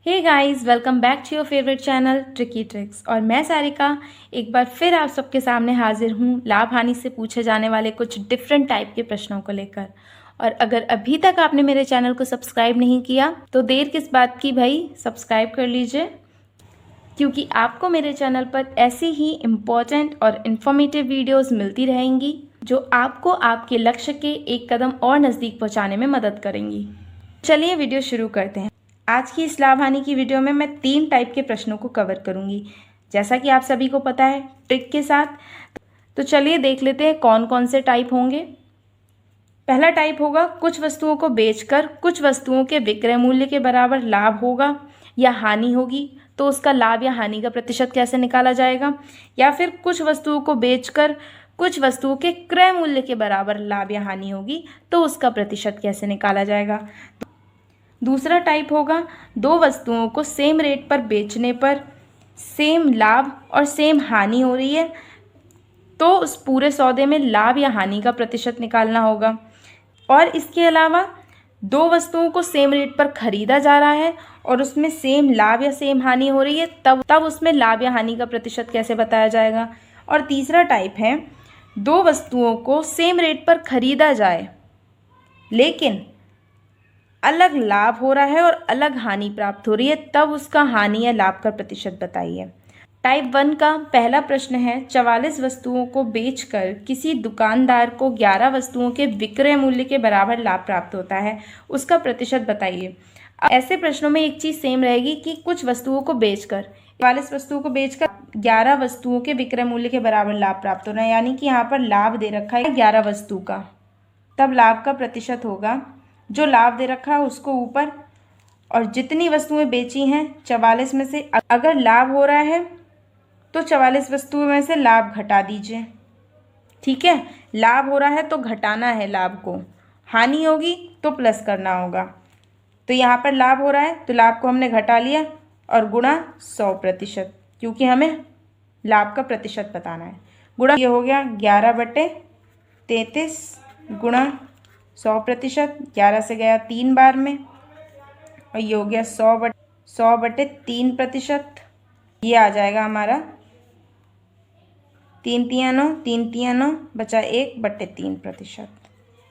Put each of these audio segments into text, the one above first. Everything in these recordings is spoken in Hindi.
Hey guys, welcome back to your favourite channel tricky tricks. और मैं सारिका एक बार फिर आप सबके सामने हाजिर हूँ लाभ हानि से पूछे जाने वाले कुछ डिफरेंट टाइप के प्रश्नों को लेकर। और अगर अभी तक आपने मेरे चैनल को सब्सक्राइब नहीं किया तो देर किस बात की भाई, सब्सक्राइब कर लीजिए, क्योंकि आपको मेरे चैनल पर ऐसी ही इम्पोर्टेंट और इन्फॉर्मेटिव वीडियोज़ मिलती रहेंगी जो आपको आपके लक्ष्य के एक कदम और नज़दीक पहुँचाने में मदद करेंगी। चलिए वीडियो शुरू करते हैं। आज की इस लाभ हानि की वीडियो में मैं 3 टाइप के प्रश्नों को कवर करूंगी, जैसा कि आप सभी को पता है, ट्रिक के साथ। तो चलिए देख लेते हैं कौन कौन से टाइप होंगे। पहला टाइप होगा, कुछ वस्तुओं को बेचकर कुछ वस्तुओं के विक्रय मूल्य के बराबर लाभ होगा या हानि होगी, तो उसका लाभ या हानि का प्रतिशत कैसे निकाला जाएगा। या फिर कुछ वस्तुओं को बेचकर कुछ वस्तुओं के क्रय मूल्य के बराबर लाभ या हानि होगी, तो उसका प्रतिशत कैसे निकाला जाएगा। दूसरा टाइप होगा, दो वस्तुओं को सेम रेट पर बेचने पर सेम लाभ और सेम हानि हो रही है, तो उस पूरे सौदे में लाभ या हानि का प्रतिशत निकालना होगा। और इसके अलावा दो वस्तुओं को सेम रेट पर खरीदा जा रहा है और उसमें सेम लाभ या सेम हानि हो रही है, तब उसमें लाभ या हानि का प्रतिशत कैसे बताया जाएगा। और तीसरा टाइप है, दो वस्तुओं को सेम रेट पर खरीदा जाए लेकिन अलग लाभ हो रहा है और अलग हानि प्राप्त हो रही है, तब उसका हानि या लाभ का प्रतिशत बताइए। टाइप 1 का पहला प्रश्न है, 44 वस्तुओं को बेचकर किसी दुकानदार को 11 वस्तुओं के विक्रय मूल्य के बराबर लाभ प्राप्त होता है, उसका प्रतिशत बताइए। ऐसे प्रश्नों में एक चीज़ सेम रहेगी कि कुछ वस्तुओं को बेचकर 44 वस्तुओं को बेचकर 11 वस्तुओं के विक्रय मूल्य के बराबर लाभ प्राप्त होना है, यानी कि यहाँ पर लाभ दे रखा है 11 वस्तु का, तब लाभ का प्रतिशत होगा जो लाभ दे रखा है उसको ऊपर, और जितनी वस्तुएं बेची हैं 44 में से अगर लाभ हो रहा है तो 44 वस्तुओं में से लाभ घटा दीजिए। ठीक है, लाभ हो रहा है तो घटाना है लाभ को, हानि होगी तो प्लस करना होगा। तो यहाँ पर लाभ हो रहा है तो लाभ को हमने घटा लिया और गुणा 100%, क्योंकि हमें लाभ का प्रतिशत बताना है। गुणा ये हो गया 11/33 गुणा 100%, 11 से गया 3 बार में, और ये हो गया 100/3%। ये आ जाएगा हमारा 3 तिया 9, 3 तिया 9 बचा 1/3%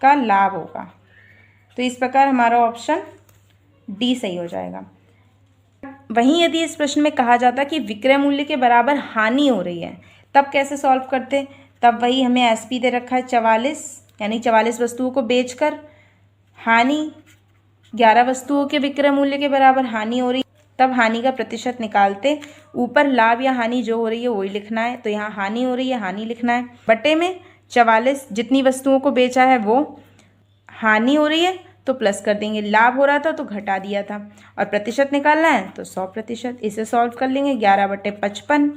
का लाभ होगा। तो इस प्रकार हमारा ऑप्शन डी सही हो जाएगा। वहीं यदि इस प्रश्न में कहा जाता कि विक्रय मूल्य के बराबर हानि हो रही है, तब कैसे सॉल्व करते। तब वही हमें एसपी दे रखा है 44, यानी 44 वस्तुओं को बेचकर हानि 11 वस्तुओं के विक्रय मूल्य के बराबर हानि हो रही, तब हानि का प्रतिशत निकालते ऊपर लाभ या हानि जो हो रही है वही लिखना है। तो यहाँ हानि हो रही है, हानि लिखना है, बटे में 44 जितनी वस्तुओं को बेचा है वो हानि हो रही है तो प्लस कर देंगे, लाभ हो रहा था तो घटा दिया था, और प्रतिशत निकालना है तो 100%। इसे सॉल्व कर लेंगे, 11/55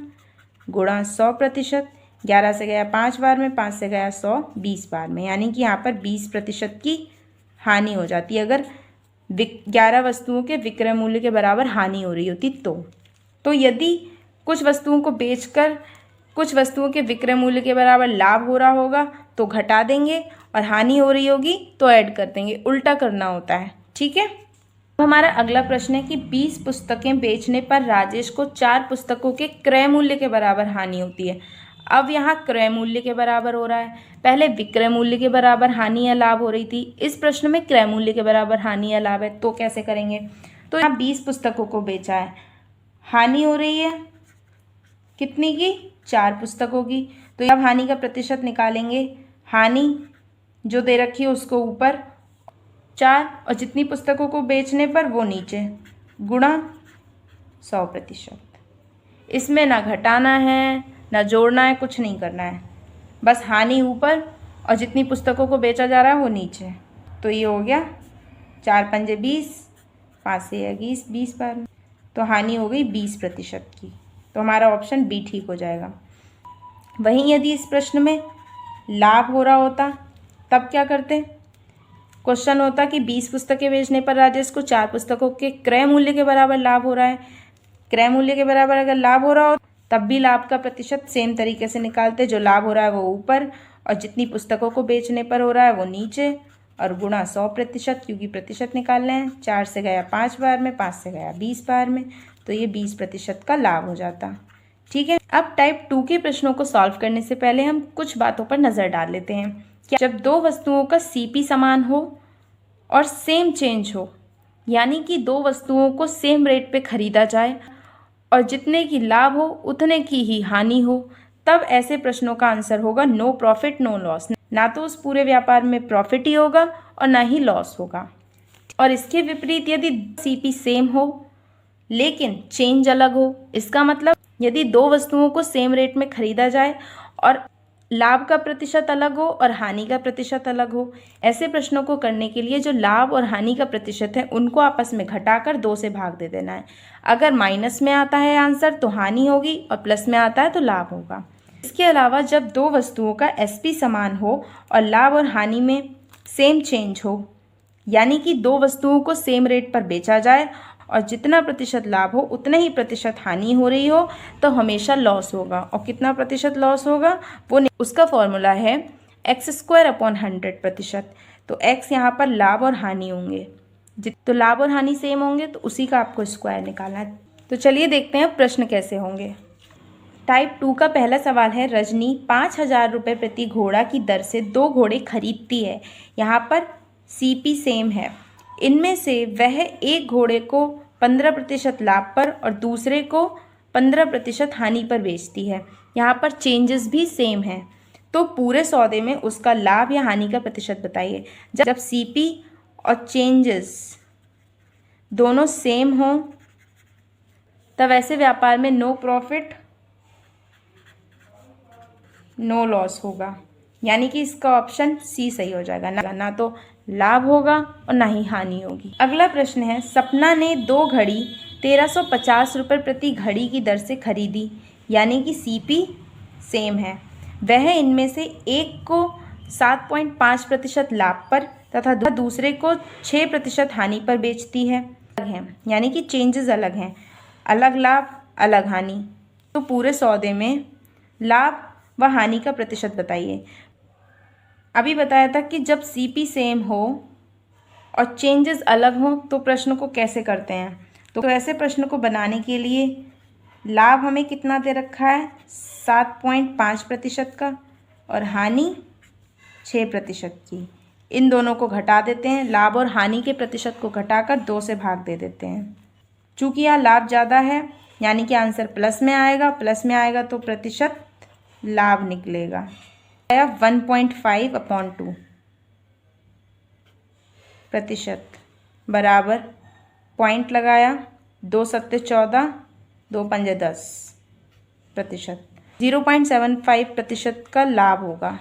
गुणा 100%, 11 से गया 5 बार में, 5 से गया 100 20 बार में, यानी कि यहाँ पर 20% की हानि हो जाती है अगर 11 वस्तुओं के विक्रय मूल्य के बराबर हानि हो रही होती तो यदि कुछ वस्तुओं को बेचकर कुछ वस्तुओं के विक्रय मूल्य के बराबर लाभ हो रहा होगा तो घटा देंगे, और हानि हो रही होगी तो ऐड कर देंगे, उल्टा करना होता है। ठीक है, तो हमारा अगला प्रश्न है कि 20 पुस्तकें बेचने पर राजेश को 4 पुस्तकों के क्रय मूल्य के बराबर हानि होती है। अब यहाँ क्रय मूल्य के बराबर हो रहा है, पहले विक्रय मूल्य के बराबर हानि या लाभ हो रही थी, इस प्रश्न में क्रय मूल्य के बराबर हानि या लाभ है, तो कैसे करेंगे। तो यहाँ 20 पुस्तकों को बेचा है, हानि हो रही है कितनी की, 4 पुस्तकों की, तो अब हानि का प्रतिशत निकालेंगे। हानि जो दे रखी है उसको ऊपर 4, और जितनी पुस्तकों को बेचने पर वो नीचे, गुणा 100%। इसमें ना घटाना है ना जोड़ना है, कुछ नहीं करना है, बस हानि ऊपर और जितनी पुस्तकों को बेचा जा रहा है वो नीचे। तो ये हो गया 4 पंजे 20, 5 से 21 20 बार में, तो हानि हो गई 20% की। तो हमारा ऑप्शन बी ठीक हो जाएगा। वहीं यदि इस प्रश्न में लाभ हो रहा होता तब क्या करते। क्वेश्चन होता कि 20 पुस्तकें बेचने पर राजेश को 4 पुस्तकों के क्रय मूल्य के बराबर लाभ हो रहा है। क्रय मूल्य के बराबर अगर लाभ हो रहा हो तब भी लाभ का प्रतिशत सेम तरीके से निकालते, जो लाभ हो रहा है वो ऊपर और जितनी पुस्तकों को बेचने पर हो रहा है वो नीचे, और गुणा 100%, क्योंकि प्रतिशत निकालना है। 4 से गया 5 बार में, 5 से गया 20 बार में, तो ये 20% का लाभ हो जाता। ठीक है, अब टाइप 2 के प्रश्नों को सॉल्व करने से पहले हम कुछ बातों पर नज़र डाल लेते हैं। क्या जब दो वस्तुओं का CP समान हो और सेम चेंज हो, यानी कि दो वस्तुओं को सेम रेट पे खरीदा जाए और जितने की लाभ हो उतने की ही हानि हो, तब ऐसे प्रश्नों का आंसर होगा नो प्रॉफिट नो लॉस। ना तो उस पूरे व्यापार में प्रॉफिट ही होगा और ना ही लॉस होगा। और इसके विपरीत यदि CP सेम हो लेकिन चेंज अलग हो, इसका मतलब यदि दो वस्तुओं को सेम रेट में खरीदा जाए और लाभ का प्रतिशत अलग हो और हानि का प्रतिशत अलग हो, ऐसे प्रश्नों को करने के लिए जो लाभ और हानि का प्रतिशत है उनको आपस में घटाकर 2 से भाग दे देना है। अगर माइनस में आता है आंसर तो हानि होगी और प्लस में आता है तो लाभ होगा। इसके अलावा जब दो वस्तुओं का SP समान हो और लाभ और हानि में सेम चेंज हो, यानी कि दो वस्तुओं को सेम रेट पर बेचा जाए और जितना प्रतिशत लाभ हो उतने ही प्रतिशत हानि हो रही हो, तो हमेशा लॉस होगा। और कितना प्रतिशत लॉस होगा वो उसका फॉर्मूला है x²/100%। तो x यहाँ पर लाभ और हानि होंगे, तो लाभ और हानि सेम होंगे तो उसी का आपको स्क्वायर निकालना है। तो चलिए देखते हैं प्रश्न कैसे होंगे। टाइप 2 का पहला सवाल है, रजनी 5,000 रुपये प्रति घोड़ा की दर से 2 घोड़े खरीदती है। यहाँ पर CP सेम है। इनमें से वह एक घोड़े को 15% लाभ पर और दूसरे को 15% हानि पर बेचती है। यहाँ पर चेंजेस भी सेम हैं, तो पूरे सौदे में उसका लाभ या हानि का प्रतिशत बताइए। जब CP और चेंजेस दोनों सेम हों तब ऐसे व्यापार में नो प्रॉफिट नो लॉस होगा, यानी कि इसका ऑप्शन C सही हो जाएगा। ना तो लाभ होगा और ना ही हानि होगी। अगला प्रश्न है, सपना ने 2 घड़ी 1350 रुपये प्रति घड़ी की दर से खरीदी, यानी कि CP सेम है। वह इनमें से एक को 7.5% लाभ पर तथा दूसरे को 6% हानि पर बेचती है, यानी कि चेंजेस अलग हैं, अलग लाभ अलग हानि। तो पूरे सौदे में लाभ व हानि का प्रतिशत बताइए। अभी बताया था कि जब CP सेम हो और चेंजेस अलग हों तो प्रश्न को कैसे करते हैं। तो ऐसे प्रश्न को बनाने के लिए लाभ हमें कितना दे रखा है 7.5% का और हानि 6% की। इन दोनों को घटा देते हैं, लाभ और हानि के प्रतिशत को घटाकर 2 से भाग दे देते हैं। चूँकि यहाँ लाभ ज़्यादा है यानी कि आंसर प्लस में आएगा, प्लस में आएगा तो प्रतिशत लाभ निकलेगा। 1.5/2 प्रतिशत बराबर पॉइंट लगाया, 2 सत्ते 14, 2 पंजे 10 प्रतिशत। 0.75% का लाभ होगा,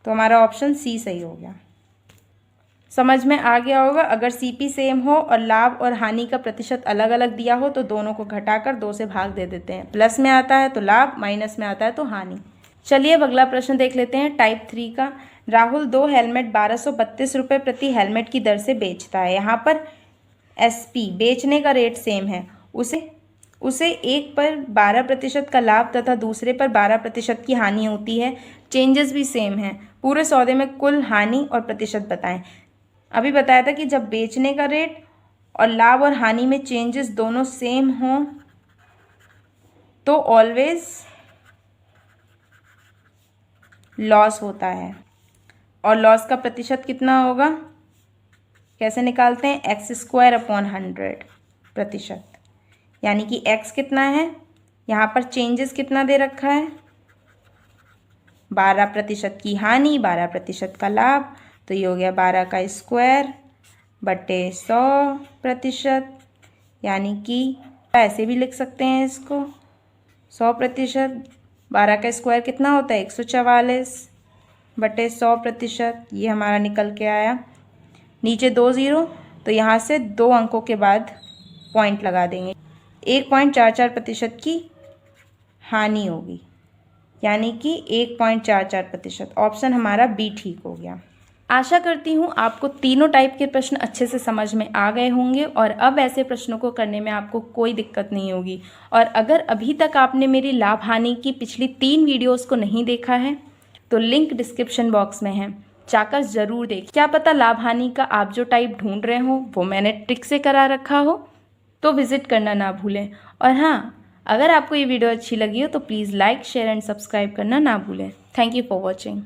तो हमारा ऑप्शन C सही हो गया। समझ में आ गया होगा। अगर CP सेम हो और लाभ और हानि का प्रतिशत अलग अलग दिया हो तो दोनों को घटाकर 2 से भाग दे देते हैं। प्लस में आता है तो लाभ, माइनस में आता है तो हानि। चलिए अब अगला प्रश्न देख लेते हैं। टाइप 3 का, राहुल 2 हेलमेट 1232 रुपये प्रति हेलमेट की दर से बेचता है। यहाँ पर SP बेचने का रेट सेम है, उसे एक पर 12% का लाभ तथा दूसरे पर 12% की हानि होती है। चेंजेस भी सेम हैं। पूरे सौदे में कुल हानि और प्रतिशत बताएं। अभी बताया था कि जब बेचने का रेट और लाभ और हानि में चेंजेस दोनों सेम हों तो ऑलवेज लॉस होता है। और लॉस का प्रतिशत कितना होगा, कैसे निकालते हैं, x²/100%। यानी कि x कितना है, यहाँ पर चेंजेस कितना दे रखा है 12% की हानि, 12% का लाभ, तो ये हो गया 12 का स्क्वायर बटे 100%। यानी कि ऐसे भी लिख सकते हैं इसको 100%। 12 का स्क्वायर कितना होता है 144 बटे 100%। ये हमारा निकल के आया। नीचे 2 0, तो यहाँ से 2 अंकों के बाद पॉइंट लगा देंगे। 1.44% की हानि होगी, यानी कि 1.44%। ऑप्शन हमारा B ठीक हो गया। आशा करती हूँ आपको तीनों टाइप के प्रश्न अच्छे से समझ में आ गए होंगे और अब ऐसे प्रश्नों को करने में आपको कोई दिक्कत नहीं होगी। और अगर अभी तक आपने मेरी लाभ हानि की पिछली 3 वीडियोस को नहीं देखा है तो लिंक डिस्क्रिप्शन बॉक्स में है, जाकर ज़रूर देखें। क्या पता लाभ हानि का आप जो टाइप ढूंढ रहे हो वो मैंने ट्रिक से करा रखा हो। तो विज़िट करना ना भूलें। और हाँ, अगर आपको ये वीडियो अच्छी लगी हो तो please like, share and subscribe करना ना भूलें। Thank you for watching.